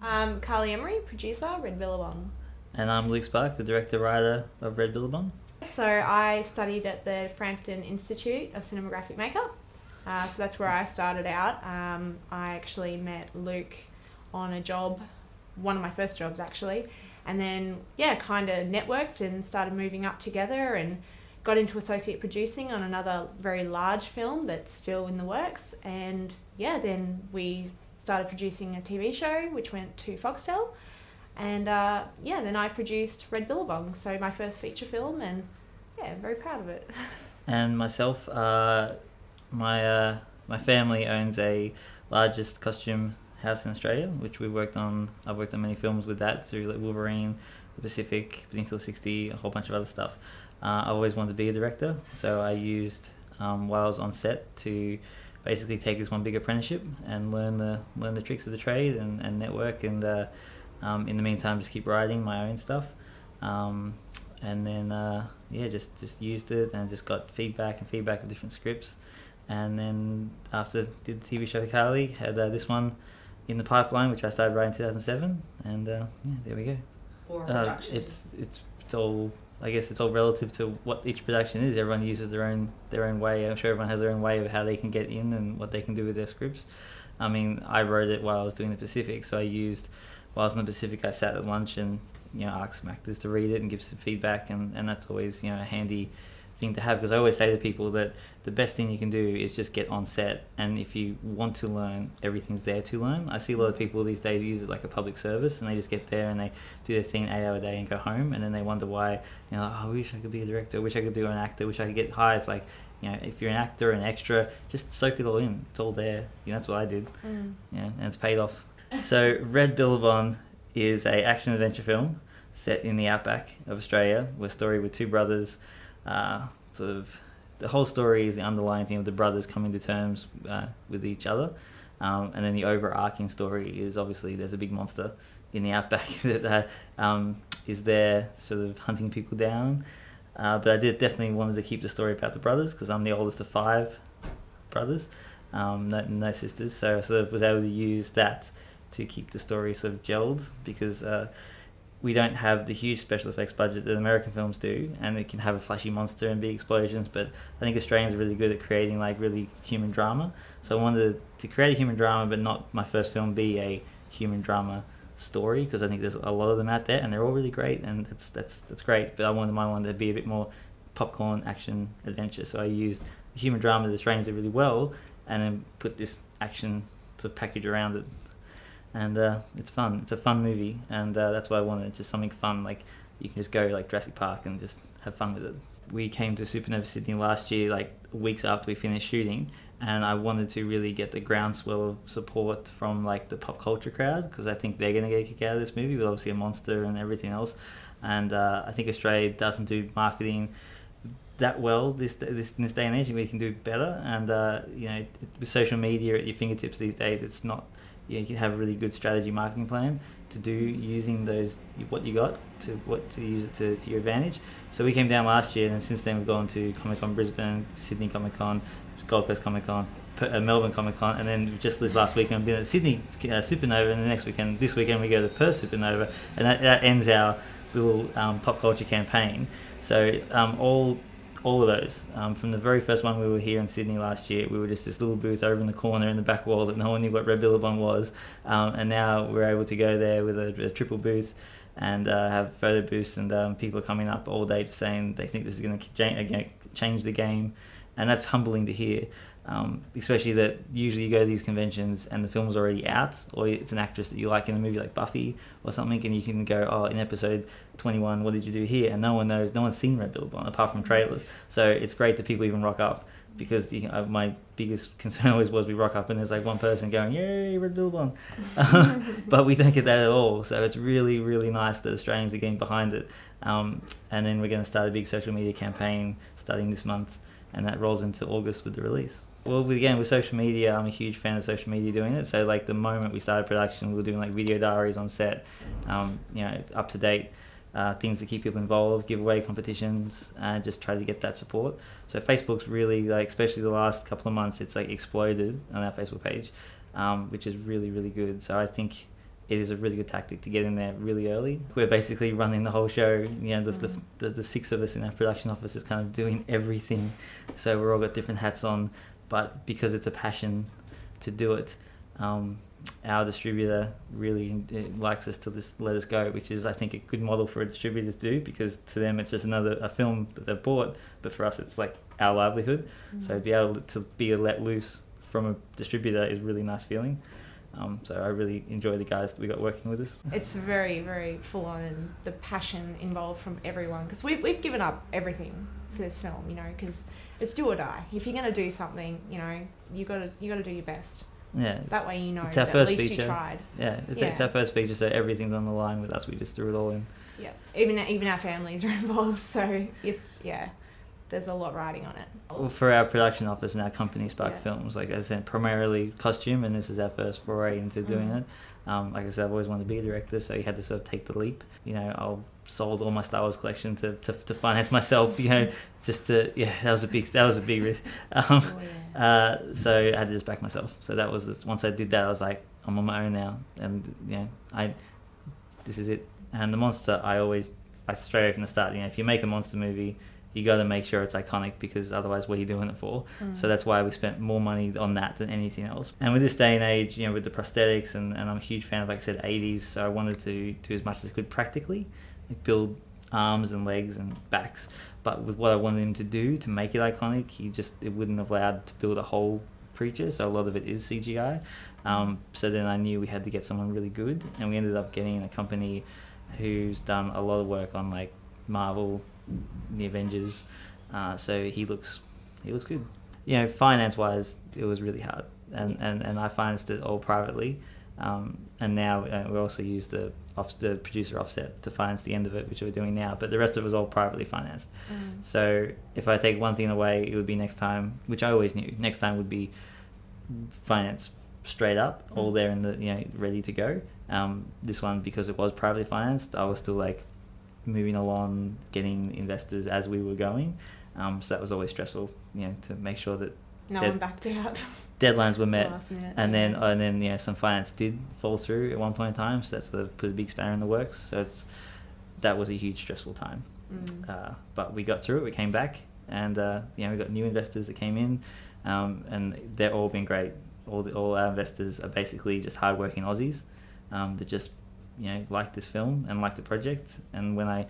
Carly Imrie, producer, Red Billabong. And I'm Luke Sparke, the director-writer of Red Billabong. So I studied at the Frampton Institute of Cinematographic Makeup. So that's where I started out. I actually met Luke on a job, one of my first jobs actually, and then kind of networked and started moving up together and got into associate producing on another very large film that's still in the works. And then we started producing a TV show which went to Foxtel. And then I produced Red Billabong, so my first feature film, and very proud of it. And myself, my family owns a largest costume house in Australia, which I've worked on many films with that, through like Wolverine, The Pacific, Peninsula 60, a whole bunch of other stuff. I've always wanted to be a director, so I used while I was on set to basically take this one big apprenticeship and learn the tricks of the trade and network, and in the meantime just keep writing my own stuff, and then just used it and just got feedback of different scripts, and then after did the TV show for Carly, had this one in the pipeline which I started writing in 2007, and there we go. For production. It's all, I guess it's all relative to what each production is. Everyone uses their own way. I'm sure everyone has their own way of how they can get in and what they can do with their scripts. I mean, I wrote it while I was doing the Pacific, so while I was in the Pacific, I sat at lunch and asked some actors to read it and give some feedback, and that's always a handy thing to have, because I always say to people that the best thing you can do is just get on set, and if you want to learn, everything's there to learn. I see a lot of people these days use it like a public service, and they just get there and they do their thing 8 hour a day and go home, and then they wonder why, I wish I could be a director, I wish I could do an actor, I wish I could get high. It's like, if you're an actor, an extra, just soak it all in. It's all there. That's what I did. And it's paid off. So Red Billabong is a action adventure film set in the outback of Australia, with a story with two brothers. Sort of the whole story is the underlying thing of the brothers coming to terms with each other, and then the overarching story is obviously there's a big monster in the outback that is there sort of hunting people down. But I definitely wanted to keep the story about the brothers, because I'm the oldest of 5 brothers, no sisters, so I sort of was able to use that to keep the story sort of gelled, because we don't have the huge special effects budget that American films do, and it can have a flashy monster and big explosions, but I think Australians are really good at creating like really human drama. So I wanted to create a human drama, but not my first film be a human drama story, because I think there's a lot of them out there and they're all really great, and that's great, but I wanted my one to be a bit more popcorn action adventure. So I used the human drama that Australians do really well, and then put this action sort of package around it. And it's fun. It's a fun movie, and that's why I wanted just something fun. Like you can just go like Jurassic Park and just have fun with it. We came to Supernova Sydney last year, like weeks after we finished shooting, and I wanted to really get the groundswell of support from like the pop culture crowd, because I think they're going to get a kick out of this movie with obviously a monster and everything else. And I think Australia doesn't do marketing that well in this day and age, and we can do better. And with social media at your fingertips these days, it's not. You can have a really good strategy marketing plan to do using what you got to use it to your advantage. So we came down last year, and since then we've gone to Comic-Con Brisbane, Sydney Comic-Con, Gold Coast Comic-Con, Melbourne Comic-Con, and then just this last weekend we've been at Sydney Supernova, and this weekend we go to Perth Supernova, and that ends our little pop culture campaign. So all of those. From the very first one we were here in Sydney last year, we were just this little booth over in the corner in the back wall that no one knew what Red Billabong was, and now we're able to go there with a triple booth and have photo booths, and people are coming up all day saying they think this is going to change the game, and that's humbling to hear. Especially that usually you go to these conventions and the film's already out, or it's an actress that you like in a movie like Buffy or something, and you can go, in episode 21, what did you do here? And no one knows, no one's seen Red Billabong apart from trailers. So it's great that people even rock up, because my biggest concern always was we rock up and there's like one person going, yay, Red Billabong. But we don't get that at all. So it's really, really nice that Australians are getting behind it. And then we're going to start a big social media campaign starting this month, and that rolls into August with the release. Well, again, with social media, I'm a huge fan of social media doing it. So, like, the moment we started production, we were doing, like, video diaries on set, up to date, things to keep people involved, giveaway competitions, and just try to get that support. So Facebook's really, like, especially the last couple of months, it's, like, exploded on our Facebook page, which is really, really good. So I think it is a really good tactic to get in there really early. We're basically running the whole show. You know, the six of us in our production office is kind of doing everything. So we're all got different hats on, but because it's a passion to do it, our distributor really likes us to just let us go, which is, I think, a good model for a distributor to do, because to them it's just a film that they've bought, but for us it's like our livelihood. So to be able to be let loose from a distributor is a really nice feeling. So I really enjoy the guys that we got working with us. It's very, very full on, and the passion involved from everyone, because we've given up everything for this film, you know, because it's do or die. If you're going to do something, you know, you got to do your best. Yeah. That way you know it's our that first at least feature. you tried. Yeah, it's our first feature, so everything's on the line with us. We just threw it all in. Yeah, even our families are involved, so it's, there's a lot riding on it. Well, for our production office and our company, Sparke Yeah. Films, like I said, primarily costume, and this is our first foray into doing it. Like I said, I've always wanted to be a director, so you had to sort of take the leap. You know, I sold all my Star Wars collection to finance myself. You know, just to that was a big risk. So I had to just back myself. So that was this. Once I did that, I was like, I'm on my own now, and you know, this is it. And the monster, I straight away from the start. You know, if you make a monster movie, you got to make sure it's iconic, because otherwise what are you doing it for? So that's why we spent more money on that than anything else. And with this day and age, you know, with the prosthetics, and I'm a huge fan of, like I said, 80s, so I wanted to do as much as I could practically, like build arms and legs and backs. But with what I wanted him to do to make it iconic, it wouldn't have allowed to build a whole creature, so a lot of it is CGI. So then I knew we had to get someone really good, and we ended up getting a company who's done a lot of work on like Marvel, the Avengers, so he looks good. You know, finance wise, it was really hard, and I financed it all privately, and now we also use the producer offset to finance the end of it, which we're doing now, but the rest of it was all privately financed. So if I take one thing away, it would be next time, which I always knew, next time would be finance straight up, all there in the, you know, ready to go. This one, because it was privately financed, I was still like moving along, getting investors as we were going. So that was always stressful, you know, to make sure that No one backed out. deadlines were met. Last minute, and then you know, some finance did fall through at one point in time, so that's put a big spanner in the works. So that was a huge stressful time. But we got through it. We came back, and you know, we got new investors that came in, and they've all been great. All our investors are basically just hardworking Aussies that just, you know, like this film and like the project. And when I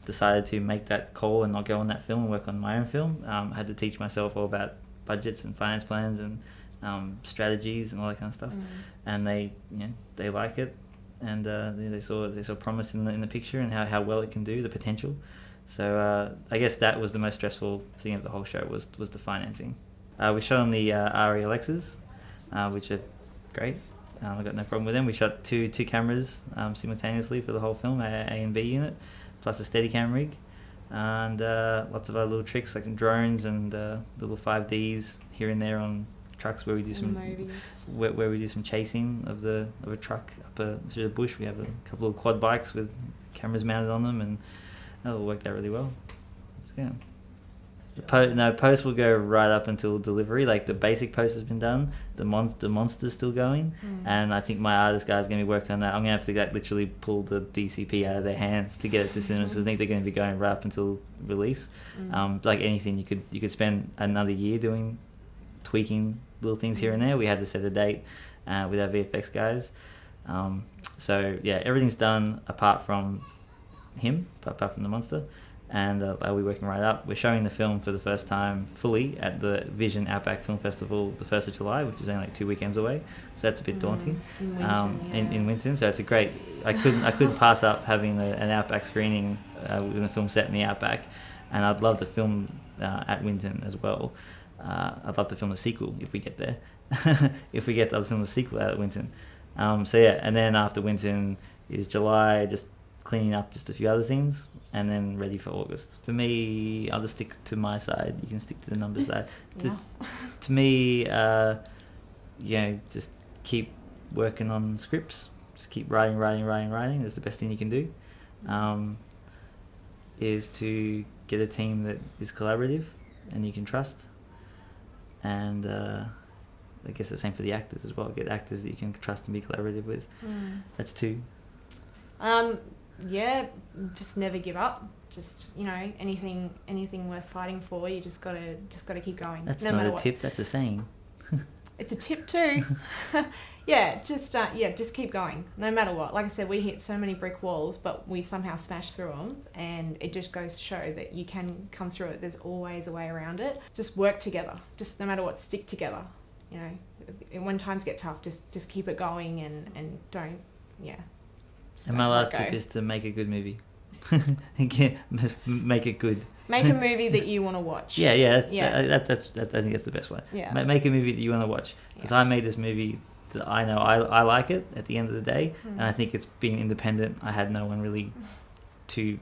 decided to make that call and not go on that film and work on my own film, I had to teach myself all about budgets and finance plans and strategies and all that kind of stuff. And they like it, and they saw promise in the picture and how well it can do, the potential. So I guess that was the most stressful thing of the whole show, was the financing. We shot on the RE Alexas, which are great. I got no problem with them. We shot two cameras simultaneously for the whole film, A and B unit, plus a Steadicam rig, and lots of other little tricks like drones and little 5Ds here and there on trucks where we do some where we do some chasing of a truck up through the bush. We have a couple of quad bikes with cameras mounted on them, and that all worked out really well. So, yeah. Post will go right up until delivery. Like the basic post has been done, the monster's still going, and I think my artist guy is going to be working on that. I'm going to have to like literally pull the DCP out of their hands to get it to cinemas. So I think they're going to be going right up until release. Like anything, you could spend another year doing tweaking little things here and there. We had to set a date with our VFX guys. So yeah, everything's done apart from him, apart from the monster. And we're working right up. We're showing the film for the first time fully at the Vision Outback Film Festival the 1st of July, which is only like 2 weekends away. So that's a bit daunting. In Winton. So it's a great. I couldn't pass up having an Outback screening with a film set in the Outback, and I'd love to film at Winton as well. I'd love to film the sequel if we get there. If we get to film the sequel out at Winton. So yeah, and then after Winton is July, just cleaning up just a few other things, and then ready for August. For me, I'll just stick to my side. You can stick to the numbers side. To me, just keep working on scripts. Just keep writing. That's the best thing you can do. Is to get a team that is collaborative and you can trust. And I guess the same for the actors as well. Get actors that you can trust and be collaborative with. That's 2. Yeah, just never give up. Just, you know, anything worth fighting for, you just gotta keep going. That's no not matter a what. tip. That's a saying. It's a tip too. Just keep going, no matter what. Like I said, we hit so many brick walls, but we somehow smash through them, and it just goes to show that you can come through it. There's always a way around it. Just work together. Just no matter what, stick together. You know, when times get tough, just keep it going and don't, And my last tip is to make a good movie. Make it good. Make a movie that you want to watch. Yeah. That's I think that's the best one. Yeah. Make a movie that you want to watch. Because I made this movie that I know I like it at the end of the day, and I think it's being independent. I had no one really to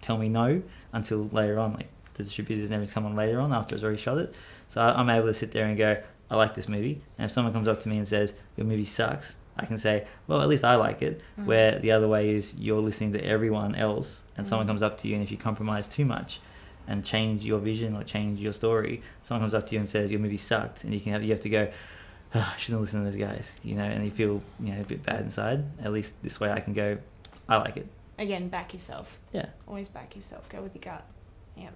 tell me no until later on. Like the distributors never come on later on after it's already shot it. So I'm able to sit there and go, I like this movie. And if someone comes up to me and says your movie sucks, I can say, well, at least I like it. Where the other way is you're listening to everyone else, and someone comes up to you, and if you compromise too much and change your vision or change your story, someone comes up to you and says your movie sucked, and you have to go, I shouldn't listen to those guys, you know, and you feel, you know, a bit bad inside. At least this way I can go, I like it. Again, back yourself. Yeah. Always back yourself. Go with your gut. Yeah.